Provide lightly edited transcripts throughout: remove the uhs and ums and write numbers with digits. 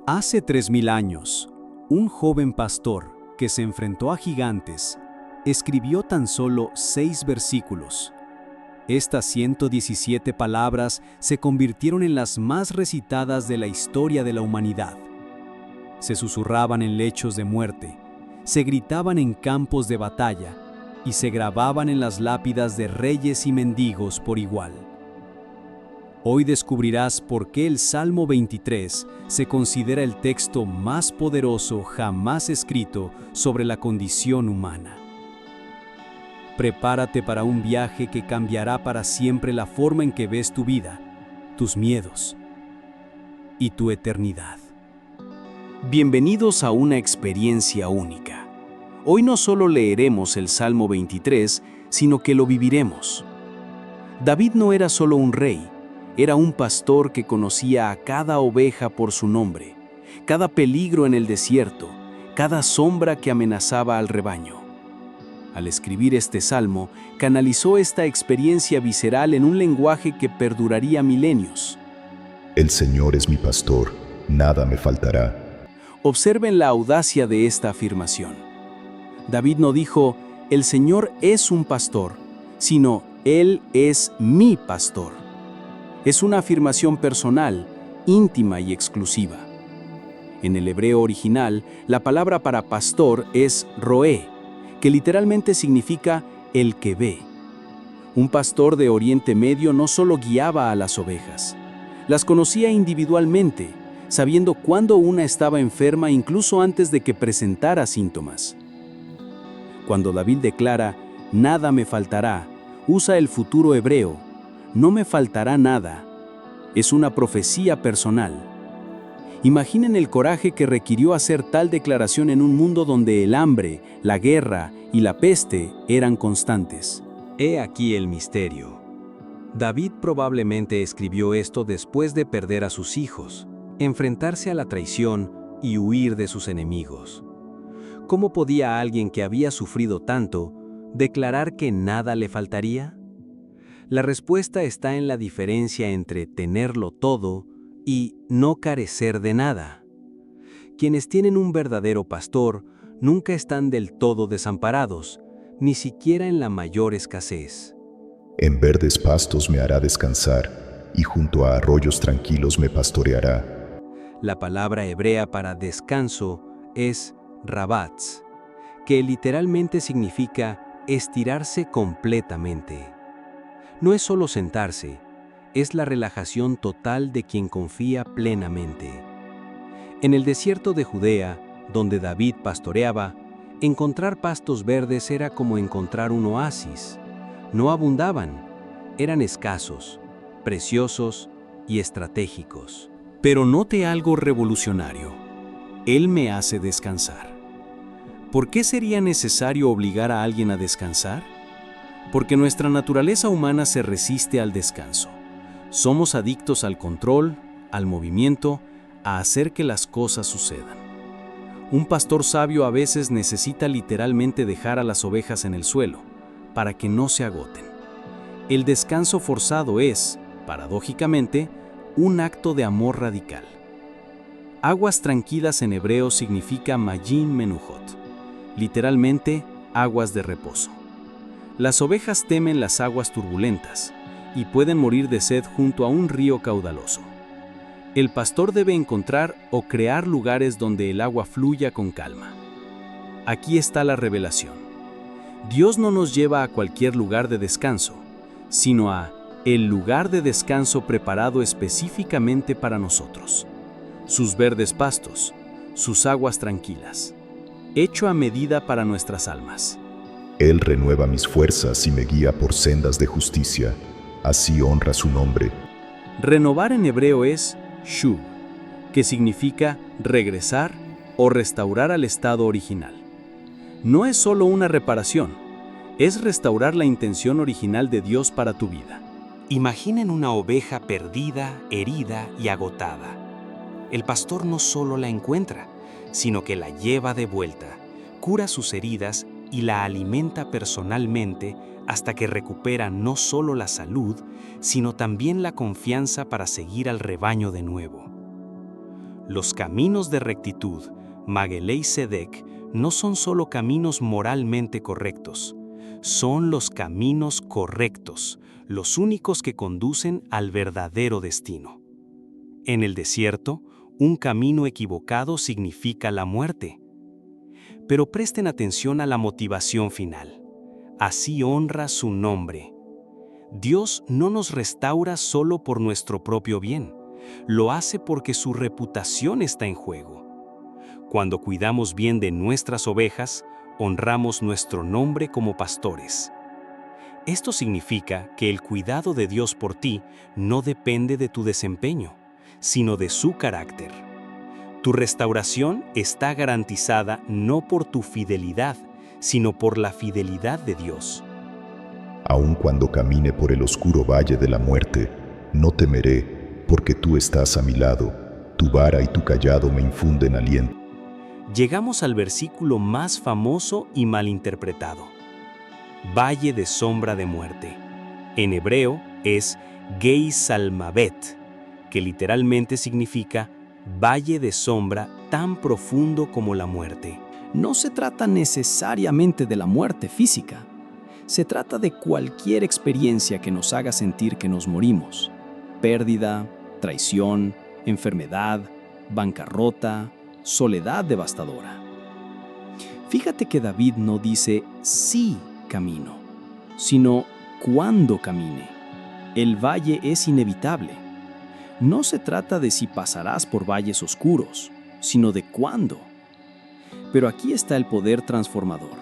Hace 3000 años, un joven pastor que se enfrentó a gigantes escribió tan solo 6 versículos. Estas 117 palabras se convirtieron en las más recitadas de la historia de la humanidad. Se susurraban en lechos de muerte, se gritaban en campos de batalla y se grababan en las lápidas de reyes y mendigos por igual. Hoy descubrirás por qué el Salmo 23 se considera el texto más poderoso jamás escrito sobre la condición humana. Prepárate para un viaje que cambiará para siempre la forma en que ves tu vida, tus miedos y tu eternidad. Bienvenidos a una experiencia única. Hoy no solo leeremos el Salmo 23, sino que lo viviremos. David no era solo un rey, era un pastor que conocía a cada oveja por su nombre, cada peligro en el desierto, cada sombra que amenazaba al rebaño. Al escribir este salmo, canalizó esta experiencia visceral en un lenguaje que perduraría milenios. El Señor es mi pastor, nada me faltará. Observen la audacia de esta afirmación. David no dijo, el Señor es un pastor, sino, Él es mi pastor. Es una afirmación personal, íntima y exclusiva. En el hebreo original, la palabra para pastor es roé, que literalmente significa el que ve. Un pastor de Oriente Medio no solo guiaba a las ovejas, las conocía individualmente, sabiendo cuándo una estaba enferma incluso antes de que presentara síntomas. Cuando David declara, nada me faltará, usa el futuro hebreo, no me faltará nada. Es una profecía personal. Imaginen el coraje que requirió hacer tal declaración en un mundo donde el hambre, la guerra y la peste eran constantes. He aquí el misterio. David probablemente escribió esto después de perder a sus hijos, enfrentarse a la traición y huir de sus enemigos. ¿Cómo podía alguien que había sufrido tanto declarar que nada le faltaría? La respuesta está en la diferencia entre tenerlo todo y no carecer de nada. Quienes tienen un verdadero pastor nunca están del todo desamparados, ni siquiera en la mayor escasez. En verdes pastos me hará descansar, y junto a arroyos tranquilos me pastoreará. La palabra hebrea para descanso es rabatz, que literalmente significa estirarse completamente. No es solo sentarse, es la relajación total de quien confía plenamente. En el desierto de Judea, donde David pastoreaba, encontrar pastos verdes era como encontrar un oasis. No abundaban, eran escasos, preciosos y estratégicos. Pero note algo revolucionario. Él me hace descansar. ¿Por qué sería necesario obligar a alguien a descansar? Porque nuestra naturaleza humana se resiste al descanso. Somos adictos al control, al movimiento, a hacer que las cosas sucedan. Un pastor sabio a veces necesita literalmente dejar a las ovejas en el suelo, para que no se agoten. El descanso forzado es, paradójicamente, un acto de amor radical. Aguas tranquilas en hebreo significa Mayin Menuhot, literalmente aguas de reposo. Las ovejas temen las aguas turbulentas y pueden morir de sed junto a un río caudaloso. El pastor debe encontrar o crear lugares donde el agua fluya con calma. Aquí está la revelación. Dios no nos lleva a cualquier lugar de descanso, sino a el lugar de descanso preparado específicamente para nosotros. Sus verdes pastos, sus aguas tranquilas, hecho a medida para nuestras almas. Él renueva mis fuerzas y me guía por sendas de justicia, así honra su nombre. Renovar en hebreo es shuv, que significa regresar o restaurar al estado original. No es solo una reparación, es restaurar la intención original de Dios para tu vida. Imaginen una oveja perdida, herida y agotada. El pastor no solo la encuentra, sino que la lleva de vuelta, cura sus heridas y la alimenta personalmente hasta que recupera no solo la salud, sino también la confianza para seguir al rebaño de nuevo. Los caminos de rectitud, Magelei Sedek, no son solo caminos moralmente correctos, son los caminos correctos, los únicos que conducen al verdadero destino. En el desierto, un camino equivocado significa la muerte. Pero presten atención a la motivación final. Así honra su nombre. Dios no nos restaura solo por nuestro propio bien, lo hace porque su reputación está en juego. Cuando cuidamos bien de nuestras ovejas, honramos nuestro nombre como pastores. Esto significa que el cuidado de Dios por ti no depende de tu desempeño, sino de su carácter. Tu restauración está garantizada no por tu fidelidad, sino por la fidelidad de Dios. Aun cuando camine por el oscuro valle de la muerte, no temeré, porque tú estás a mi lado, tu vara y tu cayado me infunden aliento. Llegamos al versículo más famoso y malinterpretado. Valle de sombra de muerte. En hebreo es Gei Salmavet, que literalmente significa valle de sombra tan profundo como la muerte. No se trata necesariamente de la muerte física. Se trata de cualquier experiencia que nos haga sentir que nos morimos. Pérdida, traición, enfermedad, bancarrota, soledad devastadora. Fíjate que David no dice sí camino, sino cuándo camine. El valle es inevitable. No se trata de si pasarás por valles oscuros, sino de cuándo. Pero aquí está el poder transformador.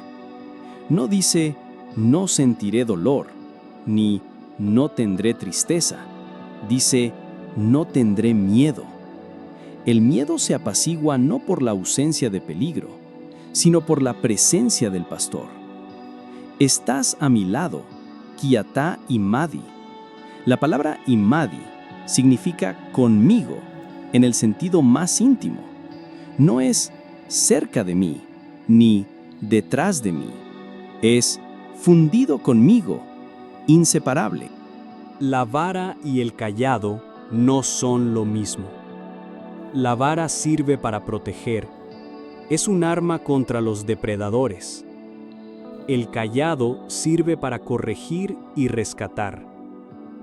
No dice no sentiré dolor, ni no tendré tristeza. Dice no tendré miedo. El miedo se apacigua no por la ausencia de peligro, sino por la presencia del pastor. Estás a mi lado, Kiatá Imadi. La palabra Imadi significa conmigo, en el sentido más íntimo. No es cerca de mí, ni detrás de mí. Es fundido conmigo, inseparable. La vara y el cayado no son lo mismo. La vara sirve para proteger. Es un arma contra los depredadores. El cayado sirve para corregir y rescatar.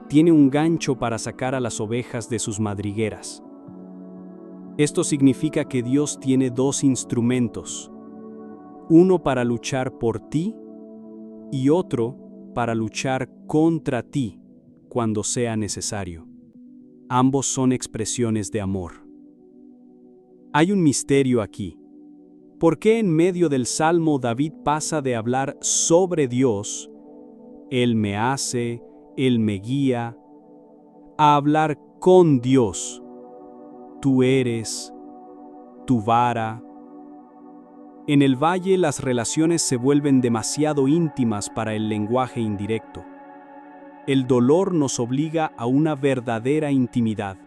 Tiene un gancho para sacar a las ovejas de sus madrigueras. Esto significa que Dios tiene dos instrumentos, uno para luchar por ti y otro para luchar contra ti cuando sea necesario. Ambos son expresiones de amor. Hay un misterio aquí. ¿Por qué en medio del Salmo David pasa de hablar sobre Dios, Él me hace, Él me guía, a hablar con Dios? Tú eres, tu vara. En el valle las relaciones se vuelven demasiado íntimas para el lenguaje indirecto. El dolor nos obliga a una verdadera intimidad.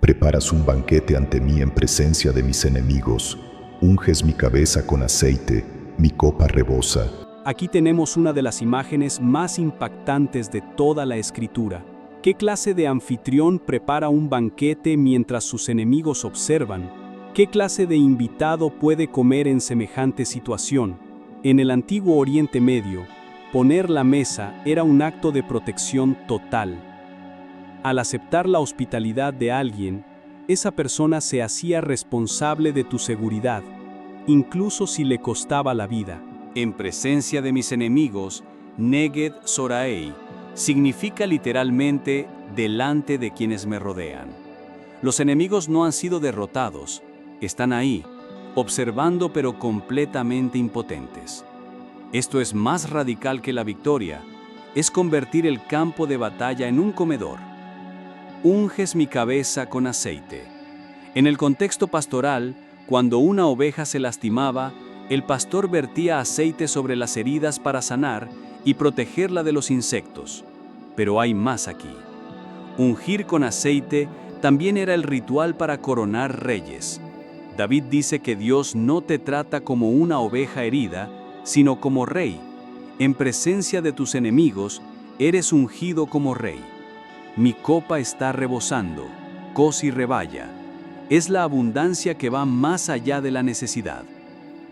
Preparas un banquete ante mí en presencia de mis enemigos. Unges mi cabeza con aceite, mi copa rebosa. Aquí tenemos una de las imágenes más impactantes de toda la Escritura. ¿Qué clase de anfitrión prepara un banquete mientras sus enemigos observan? ¿Qué clase de invitado puede comer en semejante situación? En el antiguo Oriente Medio, poner la mesa era un acto de protección total. Al aceptar la hospitalidad de alguien, esa persona se hacía responsable de tu seguridad, incluso si le costaba la vida. En presencia de mis enemigos, Neged Soraei significa literalmente delante de quienes me rodean. Los enemigos no han sido derrotados, están ahí, observando pero completamente impotentes. Esto es más radical que la victoria, es convertir el campo de batalla en un comedor. Unges mi cabeza con aceite. En el contexto pastoral, cuando una oveja se lastimaba, el pastor vertía aceite sobre las heridas para sanar y protegerla de los insectos. Pero hay más aquí. Ungir con aceite también era el ritual para coronar reyes. David dice que Dios no te trata como una oveja herida, sino como rey. En presencia de tus enemigos, eres ungido como rey. Mi copa está rebosando, Cosi Rebaya. Es la abundancia que va más allá de la necesidad.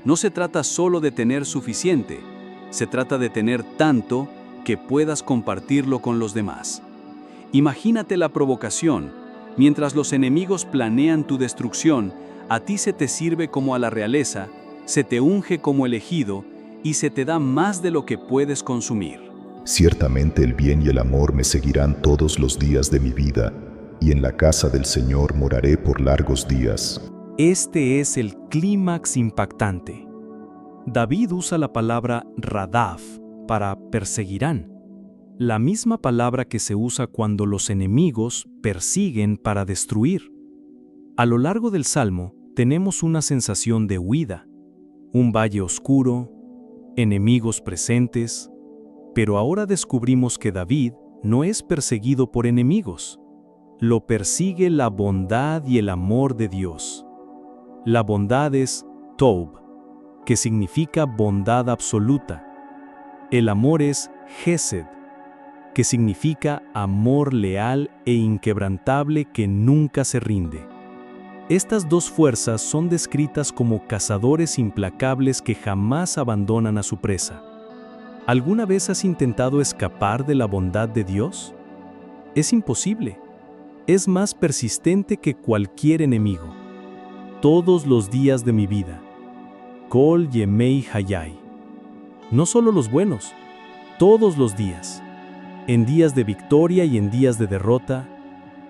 No se trata solo de tener suficiente, se trata de tener tanto que puedas compartirlo con los demás. Imagínate la provocación. Mientras los enemigos planean tu destrucción, a ti se te sirve como a la realeza, se te unge como elegido y se te da más de lo que puedes consumir. Ciertamente el bien y el amor me seguirán todos los días de mi vida, y en la casa del Señor moraré por largos días. Este es el clímax impactante. David usa la palabra radaf para perseguirán, la misma palabra que se usa cuando los enemigos persiguen para destruir. A lo largo del Salmo tenemos una sensación de huida, un valle oscuro, enemigos presentes, pero ahora descubrimos que David no es perseguido por enemigos. Lo persigue la bondad y el amor de Dios. La bondad es Tob, que significa bondad absoluta. El amor es Gesed, que significa amor leal e inquebrantable que nunca se rinde. Estas dos fuerzas son descritas como cazadores implacables que jamás abandonan a su presa. ¿Alguna vez has intentado escapar de la bondad de Dios? Es imposible. Es más persistente que cualquier enemigo. Todos los días de mi vida. Kol Yemei Hayai. No solo los buenos, todos los días. En días de victoria y en días de derrota,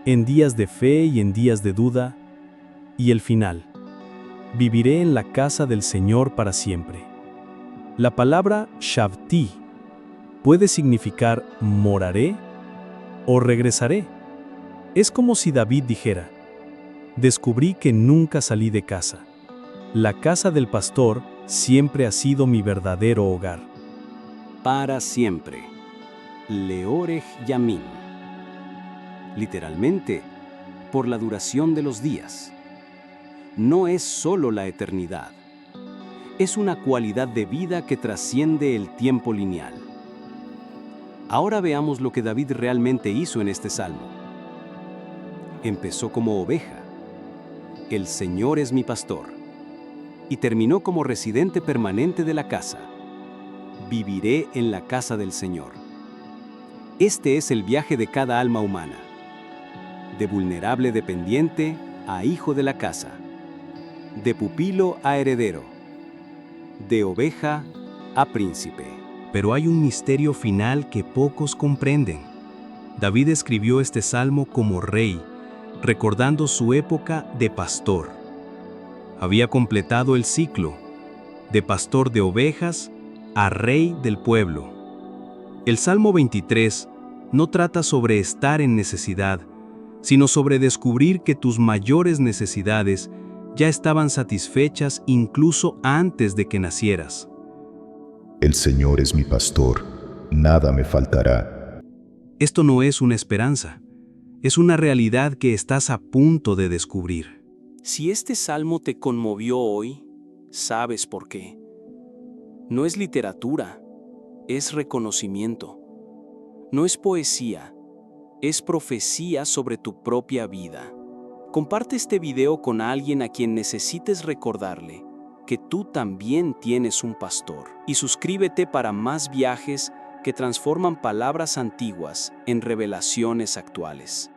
en días de fe y en días de duda. Y el final. Viviré en la casa del Señor para siempre. La palabra Shavti puede significar moraré o regresaré. Es como si David dijera, descubrí que nunca salí de casa. La casa del pastor siempre ha sido mi verdadero hogar. Para siempre. Leorech Yamin. Literalmente, por la duración de los días. No es solo la eternidad. Es una cualidad de vida que trasciende el tiempo lineal. Ahora veamos lo que David realmente hizo en este salmo. Empezó como oveja. El Señor es mi pastor. Y terminó como residente permanente de la casa. Viviré en la casa del Señor. Este es el viaje de cada alma humana. De vulnerable dependiente a hijo de la casa. De pupilo a heredero. De oveja a príncipe. Pero hay un misterio final que pocos comprenden. David escribió este salmo como rey, recordando su época de pastor. Había completado el ciclo, de pastor de ovejas a rey del pueblo. El Salmo 23 no trata sobre estar en necesidad, sino sobre descubrir que tus mayores necesidades ya estaban satisfechas incluso antes de que nacieras. El Señor es mi pastor, nada me faltará. Esto no es una esperanza, es una realidad que estás a punto de descubrir. Si este salmo te conmovió hoy, sabes por qué. No es literatura, es reconocimiento. No es poesía, es profecía sobre tu propia vida. Comparte este video con alguien a quien necesites recordarle que tú también tienes un pastor. Y suscríbete para más viajes que transforman palabras antiguas en revelaciones actuales.